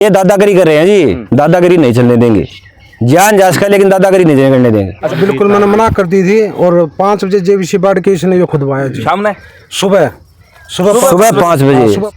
ये दादागिरी कर रहे हैं जी, दादागिरी नहीं चलने देंगे, जान जा सका लेकिन दादागिरी नहीं करने देंगे। अच्छा, बिल्कुल मैंने मना कर दी थी और 5 बजे जेबीसी बाढ़ के इसने ये खुदवाया जी। शाम ने सुबह 5 बजे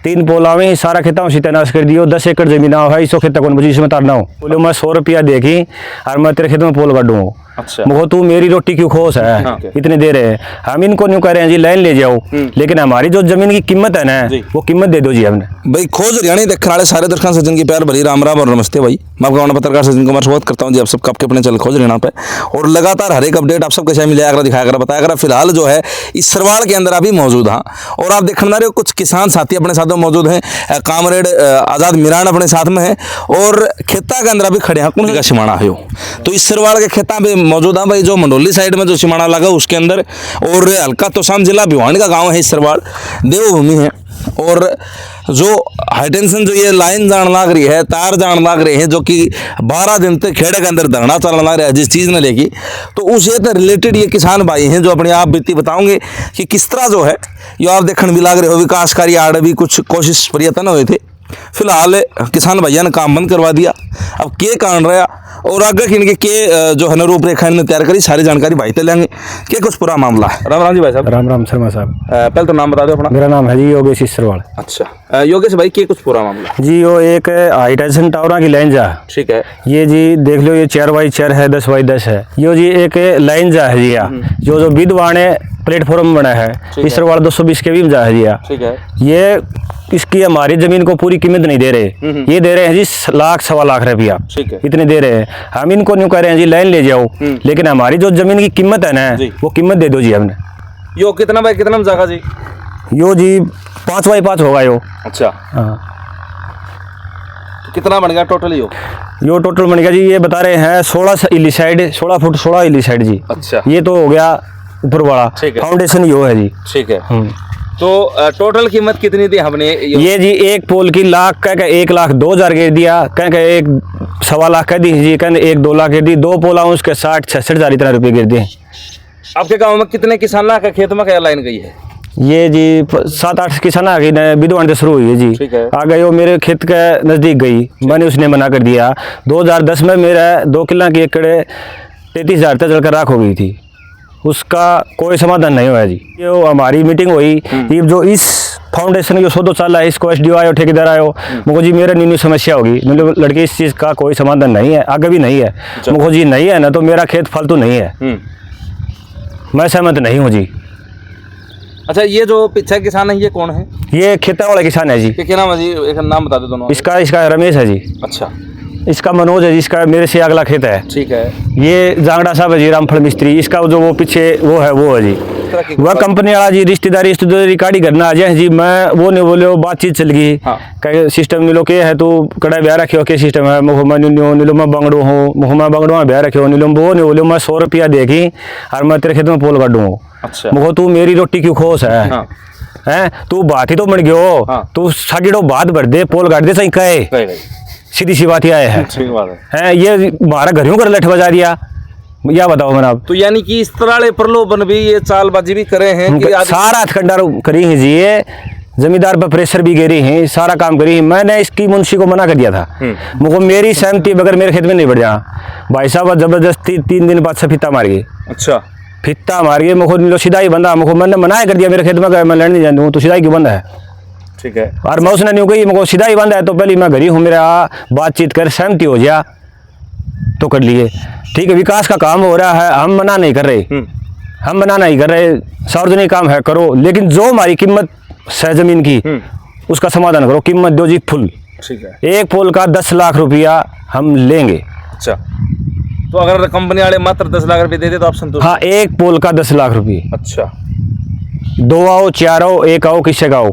3 पोला में सारा खेता में सीतानाश कर दियो। 10 एकड़ जमीन है, इसो खेता कौन मुझे इसमें तारना हो बोले मैं 100 रुपया देखी और मैं तेरे खेत में पोल काटूंगा। अच्छा, मुझे तू मेरी रोटी क्यों खोस है? हाँ, इतने दे रहे हैं हम इनको न्यू कह रहे हैं जी लाइन ले जाओ, लेकिन हमारी जो जमीन की कीमत है ना वो कीमत दे दो जी हमने। भाई खोज हरियाणा देखने वाले सारे दर्शकों सज्जन की प्यार भरी राम राम और नमस्ते भाई। मैं आपका पत्रकार सज्जन कुमार स्वागत करता हूं जी आप सबका आपके अपने चैनल खोज हरियाणा पे, और लगातार हर एक अपडेट आप सबके साथ मिलाया कर दिखाया कर बताया कर। फिलहाल जो है इस सरवाल के अंदर अभी मौजूद हाँ, और आप देखने वाले कुछ किसान साथी अपने साथ में मौजूद हैं। कामरेड आज़ाद मीरान अपने साथ में है और खेता के अंदर अभी खड़े हैं। कौन का सिमाना है तो इस सरवाल के खेता पे मौजूद है भाई, जो मंडोली साइड में जो सिमाना लगा उसके अंदर, और हल्का तोशाम जिला भिवानी का गांव है इस सरवाल, देवभूमि है। और जो हाईटेंशन जो ये लाइन जान लाग रही है, तार जान लाग रहे हैं, जो कि 12 दिन तक खेड़े के अंदर धरना चलना लग रहा है जिस चीज़ ने लेके, तो उससे रिलेटेड ये किसान भाई हैं जो अपने आप बीती बताओगे कि किस तरह जो है ये आप देखने भी लाग रहे हो विकासकारी आड़ भी कुछ कोशिश प्रयत्न हुए थे। फिलहाल किसान भैया ने काम बंद करवा दिया। अब के कारण रहा और आगे इनके के जो है ना रूपरेखा इन्होंने तैयार करी, सारी जानकारी भाई ते लेंगे कि कुछ पूरा मामला है। राम राम जी भाई साहब। राम राम शर्मा साहब। पहले तो नाम बता दो अपना। मेरा नाम है जी योगेश सरवाल। अच्छा योगेश भाई के कुछ पूरा मामला जी, वो एक हाई टेंशन टावरा की लाइन जा, ठीक है ये जी देख लो, ये 4x4 है, 10x10 है। यो जी एक लाइन जा है जी यहाँ, जो विधवाने प्लेटफॉर्म बना है इस सरवाल 220 के भी जा है जी यहाँ। ठीक है, ये इसकी हमारी जमीन को पूरी कीमत नहीं दे रहे, ये दे रहे हैं जी लाख 1.25 लाख रुपया, ठीक है, इतने दे रहे हैं। हम इनको न्यू कह रहे हैं जी लाइन ले जाओ, लेकिन हमारी जो जमीन की कीमत है ना वो कीमत दे दो जी हमने। यो कितना भाई कितना में जागा जी? यो जी 5x5 होगा यो। अच्छा हाँ, तो कितना बन गया टोटल यो टोटल बन गया जी, ये बता रहे हैं 16 इली साइड, 16 फुट 16 इली साइड जी। अच्छा, ये तो हो गया ऊपर वाला, फाउंडेशन यो है जी। ठीक है, तो टोटल कीमत कितनी दी हमने? ये जी एक पोल की लाख कह 1,02,000 गिर दिया, कह 1.25 लाख कह दी जी, कह 1-2 लाख गिर दी। 2 पोला उसके 60-66 हजार इतना रुपये गिर दिए। आपके गांव में कितने किसान का खेत में क्या लाइन गई है? ये जी 7-8 किसान आ गई विधवान से शुरू हुई है जी। ठीक है, आ गई वो मेरे खेत के नज़दीक गई, मैंने उसने मना कर दिया। 2010 में मेरा 2 किला की एकड़ 33,000 तक चलकर राख हो गई थी, उसका कोई समाधान नहीं हुआ जी। ये हमारी मीटिंग हुई, ये जो इस फाउंडेशन जो सौदो चल रहा है, इसको SDO आयो, ठेकेदार आयो, मुझे जी मेरा न्यू समस्या होगी, लड़के इस चीज़ का कोई समाधान नहीं है, आगे भी नहीं है। मुझे जी नहीं है ना तो मेरा खेत फालतू नहीं है, मैं सहमत नहीं हूँ जी। अच्छा, ये जो पीछे किसान है ये कौन है? ये खेता वाला किसान है जी। क्या नाम है जी? एक नाम बता दो दोनों। इसका रमेश है जी। अच्छा, इसका मनोज है जी, इसका मेरे से अगला खेत है। ठीक है, ये जांगड़ा साहब है जी, रामफल मिस्त्री, इसका जो वो पीछे वो है जी, वह कंपनी वाला जी। रिश्तेदारी काड़ी करना आ जाए जी, मैं वो नहीं बोले, बातचीत चल गई। हाँ, सिस्टम नीलो के है तो कड़ा ब्याह रखे हो के सिस्टम है, नीलो मैं बंगड़ो हूँ, मैं बंगड़ो में ब्याह रखे हो, नीलो वो नहीं बोले मैं 100 रुपया देखी और मैं तेरे खेत में पोल काटूंगा। अच्छा, मुझे तू मेरी रोटी क्यों खोस है? हाँ, हैं तू बात ही तो बन गयो। हाँ, तू सागिड़ो बात भर दे, पोल काट दे सही कहे, सीधी सी बात ही आए है। ठीक बात है। ये हमारा घरों कर लठ बजा दिया, या बताओ मैंने आप। तो यानी कि इस तरह प्रलोभन भी ये चालबाजी भी करे हैं कि सारा हथकंडा करी है जी, ये जमींदार पर प्रेशर भी गिरी है, सारा काम करी है। मैंने इसकी मुंशी को मना कर दिया था, मुझे मेरी सहमति बगैर मेरे खेत में नहीं बढ़ जाना। भाई साहब जबरदस्ती 3 दिन बाद से फित्ता मार गई। अच्छा, फित्ता मार गई, मुझे सीधा ही बंदा, मैंने मना कर दिया मेरे खेत में मैं लड़ नहीं जानता हूँ, तो सीधा ही क्यों बंदा है? ठीक है, और मैं उसने नहीं कही मुझे सीधा ही बंदा है, तो पहले मैं घरी हूँ, मेरा बातचीत कर सहमति हो जा तो कर लिए। ठीक है, विकास का काम हो रहा है, हम मना नहीं कर रहे, हम मना नहीं कर रहे, सार्वजनिक काम है करो, लेकिन जो हमारी कीमत है जमीन की उसका समाधान करो, कीमत दो जी फुल। ठीक है, एक पोल का 10 लाख रुपया हम लेंगे। अच्छा, तो अगर कंपनी वाले मात्र 10 लाख रुपए दे दे तो आप संतुष्ट? हाँ, एक पोल का 10 लाख रुपये। अच्छा, 2 आओ 4 आओ 1 आओ किससे का आओ,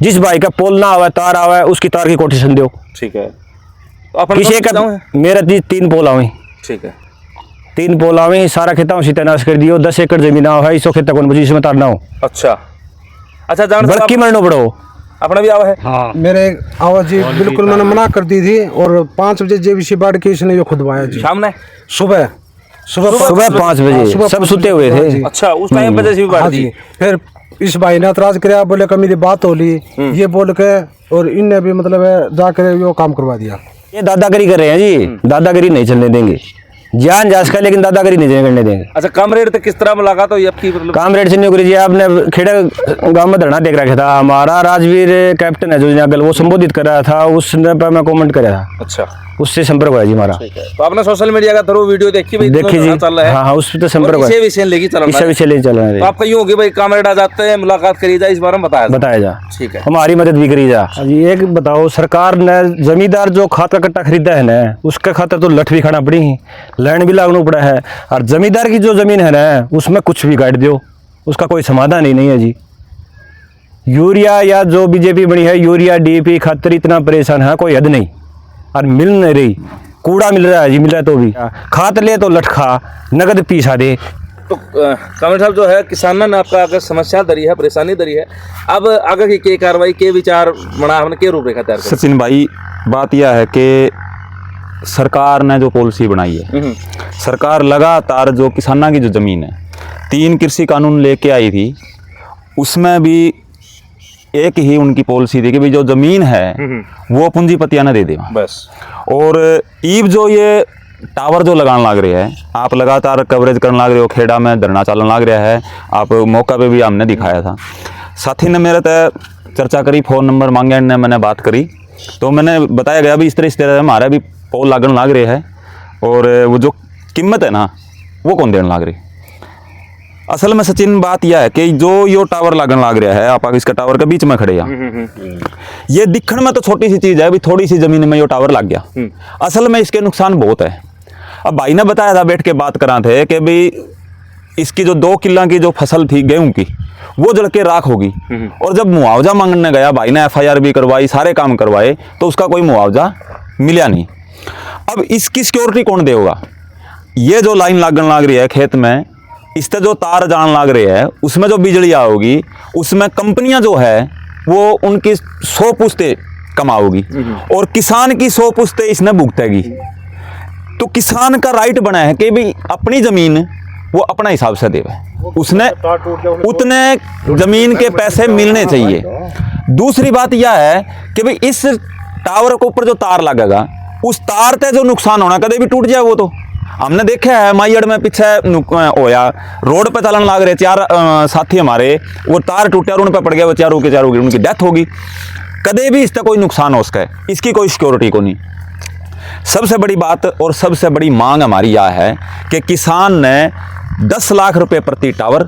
जिस भाई का पोल ना आवे तार आवे उसकी तार की कोटेशन दो। ठीक है, तो अपन किसी का मेरा जी 3 पोल आवे। ठीक है, 3 पोल आवे, सारा खेता में सीतानाश कर दियो। 10 एकड़ जमीन है, इसो खेता कौन मुझे इसमें तारना हो। अच्छा, अच्छा, जान बल्कि मरनो पड़ो अपना भी आवा है। हाँ, मेरे आवाज जी बिल्कुल मैंने मना कर दी थी और 5 बजे जेबीसी बाढ़ के इसने ये खुदवाया जी। शाम ने सुबह 5 बजे सब सुते हुए थे। अच्छा, उस टाइम वजह से भी बाढ़ थी। फिर इस भाई ने एतराज किया, बोले कि मेरी बात हो ली ये बोल के, और इनने भी मतलब है जाकर वो काम करवा दिया। ये दादागिरी कर रहे हैं जी, दादागिरी नहीं चलने देंगे, जान जास का, लेकिन दादागिरी नहीं करने देंगे। अच्छा, कम रेट तक किस तरह मुलाकात हुई आपकी? मतलब काम रेट से नहीं करी जी। आपने खेड़ा गांव में धरना देख रखा था, हमारा राजवीर कैप्टन है जो नागल, वो संबोधित कर रहा था, उसने पर मैं कमेंट कर रहा था, अच्छा, उससे संपर्क हुआ जी हमारा। तो आपने सोशल मीडिया का थ्रू वीडियो देखी भाई, देखी जी, चल रहा है? हाँ उस पर तो संपर्क हुआ, इसे विषय लेके चल इस विषय ले चल रहा तो है। आपका यूं होगी भाई, कामरेड आ जाते हैं, मुलाकात करी जाए, इस बारे में बताया जा, ठीक है, हमारी मदद भी करी जा। जी एक बताओ, सरकार ने जमींदार जो खाद का कट्टा खरीदा है ना, उसके खातर तो लठ भी खाना पड़ी है, लैंड भी लागना पड़ा है, और जमींदार की जो जमीन है ना उसमें कुछ भी काट दो, उसका कोई समाधान ही नहीं है जी। यूरिया या जो बीजेपी बनी है, यूरिया डीएपी खातर इतना परेशान है, कोई हद नहीं, और मिल नहीं रही, कूड़ा मिल रहा है जी, मिल रहा है तो भी खात ले तो लटखा नगद पीसा दे। तो कामरेड साहब जो है, किसानन आपका अगर समस्या दरी है, परेशानी दरी है, अब आगे की के कार्रवाई के विचार बना, हमने के रूपरेखा तैयार कर? सचिन भाई, बात यह है कि सरकार ने जो पॉलिसी बनाई है, सरकार लगातार जो किसानों की जो ज़मीन है, 3 कृषि कानून लेके आई थी, उसमें भी एक ही उनकी पॉलिसी थी कि भाई जो ज़मीन है वो पूंजीपतियां ने दे दे बस। और ईब जो ये टावर जो लगाने लग रहे हैं, आप लगातार कवरेज करने लग रहे हो, खेड़ा में धरना चलने लग रहा है, आप मौका पे भी हमने दिखाया था, साथी ने मेरे तय चर्चा करी, फ़ोन नंबर मांगे, ने मैंने बात करी, तो मैंने बताया गया भी इस तरह हमारा भी पोल लागन लग रहे है, और वो जो कीमत है ना वो कौन देने लग रही। असल में सचिन बात यह है कि जो यो टावर लागन लग रहा है, आप इसका टावर के बीच में खड़े हैं, ये दिखने में तो छोटी सी चीज़ है, अभी थोड़ी सी ज़मीन में यो टावर लग गया, असल में इसके नुकसान बहुत है। अब भाई ने बताया था, बैठ के बात करा थे कि भाई इसकी जो 2 किला की जो फसल थी गेहूं की, वो जल के राख होगी, और जब मुआवजा मांगने गया, भाई ने FIR भी करवाई, सारे काम करवाए, तो उसका कोई मुआवजा मिला नहीं। अब इसकी सिक्योरिटी कौन देगा? ये जो लाइन लागन लग रही है खेत में, इससे जो तार जान लग रही है, उसमें जो बिजली आओगी, उसमें कंपनियां जो है वो उनकी 100 पुश्ते कमाओगी, और किसान की 100 पुश्ते इसने भुगतेगी। तो किसान का राइट बना है कि भाई अपनी ज़मीन वो अपना हिसाब से देवे, उसने उतने ज़मीन के पैसे मिलने चाहिए। दूसरी बात यह है कि भाई इस टावर के ऊपर जो तार लगेगा, उस तार से जो नुकसान होना, कभी भी टूट जाए वो तो हमने देखा है। माइयड़ में पीछे होया, रोड पे चलन लग रहे 4 साथी हमारे, वो तार टूटे और उन पर पड़ गया, वो चारों के चारों की उनकी डेथ होगी। कदे भी इसका कोई नुकसान हो सके, इसकी कोई सिक्योरिटी को नहीं। सबसे बड़ी बात और सबसे बड़ी मांग हमारी यह है कि किसान ने 10 लाख रुपए प्रति टावर,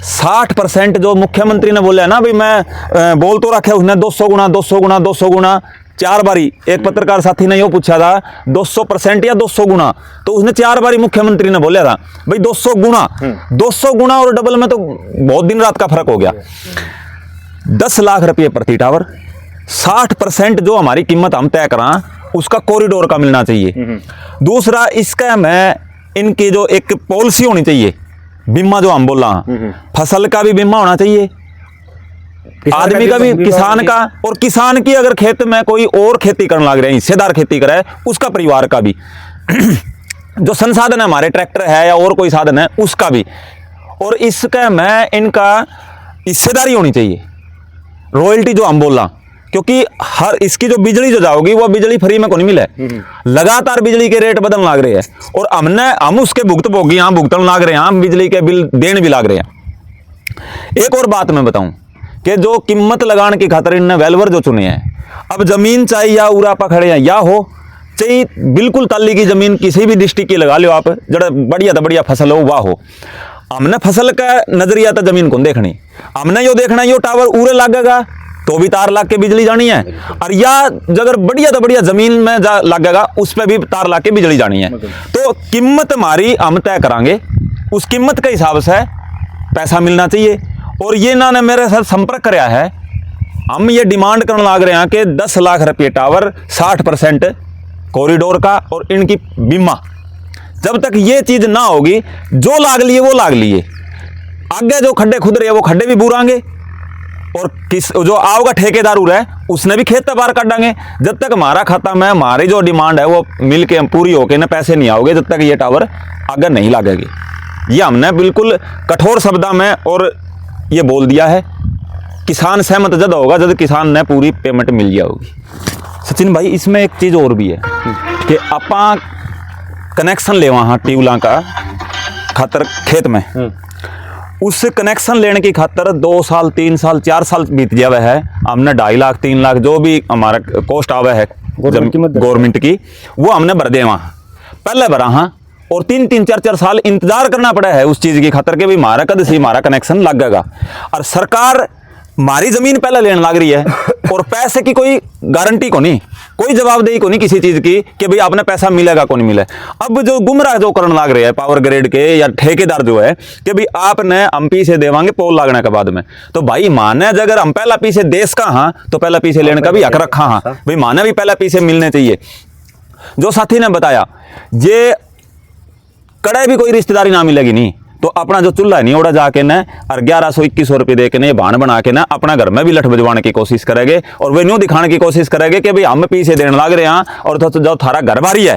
60% जो मुख्यमंत्री ने बोला है ना, भाई मैं बोल तो रखे उसने 200 गुना 200 गुना 200 गुना 4 बारी। एक पत्रकार साथी ने यो पूछा था 200% या 200 गुना, तो उसने 4 बारी मुख्यमंत्री ने बोला था भाई 200 गुना। 200 गुना और डबल में तो बहुत दिन रात का फर्क हो गया। 10 लाख रुपये प्रति टावर, 60% जो हमारी कीमत हम तय करा उसका कॉरिडोर का मिलना चाहिए। दूसरा, इसका मैं इनकी जो एक पॉलिसी होनी चाहिए, बीमा जो हम बोल रहा हैं, फसल का भी बीमा होना चाहिए, आदमी का भी, किसान का, और किसान की अगर खेत में कोई और खेती करने लग रहे हैं, हिस्सेदार खेती करे, उसका परिवार का भी जो संसाधन है हमारे, ट्रैक्टर है या और कोई साधन है, उसका भी। और इसका मैं इनका हिस्सेदारी होनी चाहिए, रॉयल्टी जो हम बोल रहा, क्योंकि हर इसकी जो बिजली जो जाओगी वो बिजली फ्री में को नहीं मिले, लगातार बिजली के रेट बदलने लग रहे हैं, और हम उसके भुगतभोगी यहाँ भुगतन लग रहे हैं, हम बिजली के बिल देने भी लग रहे हैं। एक और बात मैं बताऊं कि जो कीमत लगाने की खातर इनने वेलवर जो चुने हैं, अब जमीन चाहिए या उरा पा खड़े हैं, या हो चाहिए बिल्कुल ताली की जमीन किसी भी डिस्ट्रिक्ट की लगा लो आप, जड़ा बढ़िया तो बढ़िया फसल हो वाह हो। हमने फसल का नजरिया तो जमीन को देखनी, हमने यो देखना यो टावर उरे लगेगा तो भी तार लाग के बिजली जानी है, और या अगर बढ़िया तो बढ़िया जमीन में लगेगा उस पर भी तार लाग के बिजली जानी है। तो कीमत हमारी हम तय करांगे, उस कीमत के हिसाब से पैसा मिलना चाहिए। और ये ना ने मेरे साथ संपर्क कराया है, हम ये डिमांड करने लग रहे हैं कि 10 लाख रुपये टावर, 60% कॉरिडोर का, और इनकी बीमा। जब तक ये चीज़ ना होगी, जो लाग लिए वो लाग लिए, आगे जो खड्डे खुद रहे वो खड्डे भी बुरांगे, और जो आओगा ठेकेदार है उसने भी खेत बाहर काटेंगे। जब तक हमारा खाता में हमारी जो डिमांड है वो मिल के पूरी होके ना पैसे नहीं आओगे, जब तक ये टावर आगे नहीं लगेगी। ये हमने बिल्कुल कठोर शब्दों में और ये बोल दिया है किसान सहमत जब होगा जब किसान ने पूरी पेमेंट मिल जाएगी। सचिन भाई इसमें एक चीज़ और भी है कि आपा कनेक्शन ले वहाँ ट्यूबला का खातर खेत में, उस कनेक्शन लेने की खातर 2 साल 3 साल 4 साल बीत जावे है, हमने 2.5 लाख 3 लाख जो भी हमारा कॉस्ट आवे है गवर्नमेंट की वो हमने भर दे वहाँ पहले भरा। हाँ, और 3-3 4-4 साल इंतजार करना पड़ा है उस चीज़ की खातर के भाई हमारा कद से हमारा कनेक्शन लगेगा। और सरकार हमारी ज़मीन पहले लेने लग रही है और पैसे की कोई गारंटी को नहीं, कोई जवाबदेही को नहीं किसी चीज़ की कि भाई आपने पैसा मिलेगा को नहीं मिले। अब जो गुमराह जो करने लग रहे हैं पावर ग्रिड के या ठेकेदार जो है कि भाई आपने हम पीछे देवांगे पोल लगने के बाद में, तो भाई माने अगर हम पहला पीछे देश का हाँ तो पहला पीछे लेने का भी हक रखा हाँ भाई माने भी पहला पीछे मिलने चाहिए। जो साथी ने बताया ये कड़े भी कोई रिश्तेदारी ना मिलेगी नहीं तो अपना जो चूल्हा है नहीं ओड़ा जाके ना और 1100-2100 रुपये दे के ना ये भान बना के ना अपना घर में भी लठ बजवाने की कोशिश करेंगे और वे न्यू दिखाने की कोशिश करेंगे कि भाई हम पीछे देने लग रहे हैं और तो जो थारा घर बारी है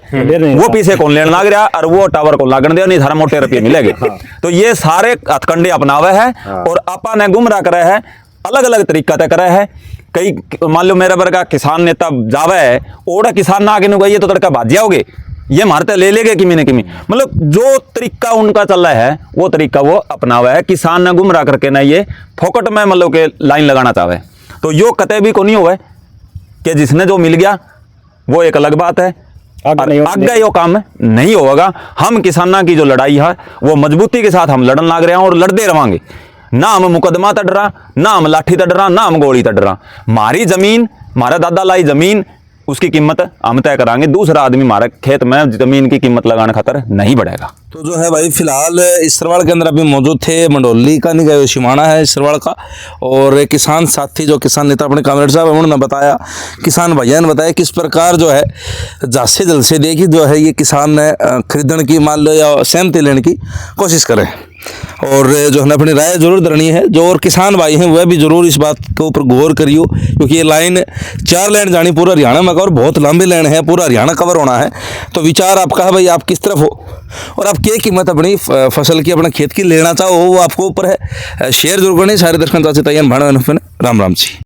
वो पीछे कौन लेने लग रहा और वो टावर को लागन दे नहीं थारा मोटे रुपये मिलेंगे। तो ये सारे हथकंडे अपनावे है और आपा ने गुमराह करे है, अलग अलग तरीका तय करे है। कई मान लो मेरा वर्ग का किसान नेता जावे है ओड़ा किसान ना आगे नु गई तो तड़का भाज जाओगे ये मारते ले लेगे किमी ने किमी, मतलब जो तरीका उनका चल रहा है वो तरीका वो अपनावा है। किसान ने गुमराह करके ना ये फोकट में मतलब के लाइन लगाना चाहे तो यो कतई भी को नहीं हुआ कि जिसने जो मिल गया वो एक अलग बात है, आगे यो काम नहीं होगा। हम किसाना की जो लड़ाई है वो मजबूती के साथ हम लड़न लग रहे हैं और लड़ते रहेंगे। ना हम मुकदमा तड़ रहा, ना हम लाठी तड़ रहा, ना हम गोली तड़ रहा। हमारी जमीन हमारा दादा लाई जमीन उसकी कीमत हम तय कराएंगे, दूसरा आदमी हमारे खेत में जमीन की कीमत लगाने खातर नहीं बढ़ेगा। तो जो है भाई फिलहाल इसरवाड़ के अंदर अभी मौजूद थे, मंडोली का नहीं गए शिमाना है इसरवाड़ का, और किसान साथी जो किसान नेता अपने कामरेड साहब उन्होंने बताया, किसान भैया ने बताया किस प्रकार जो है जल्द से जल्द से देखी जो है ये किसान खरीदने की मान लो या सहमति लेने की कोशिश करें और जो है अपनी राय जरूर दरनी है। जो और किसान भाई हैं वह भी जरूर इस बात के ऊपर गौर करियो क्योंकि ये लाइन 4 लाइन जानी पूरा हरियाणा में और बहुत लंबी लाइन है, पूरा हरियाणा कवर होना है। तो विचार आपका है भाई आप किस तरफ हो और आप क्या कीमत अपनी फसल की अपने खेत की लेना चाहो वो आपको ऊपर है। शेयर जरूर करनी सारे दर्शकों से तैयार भाण राम राम जी।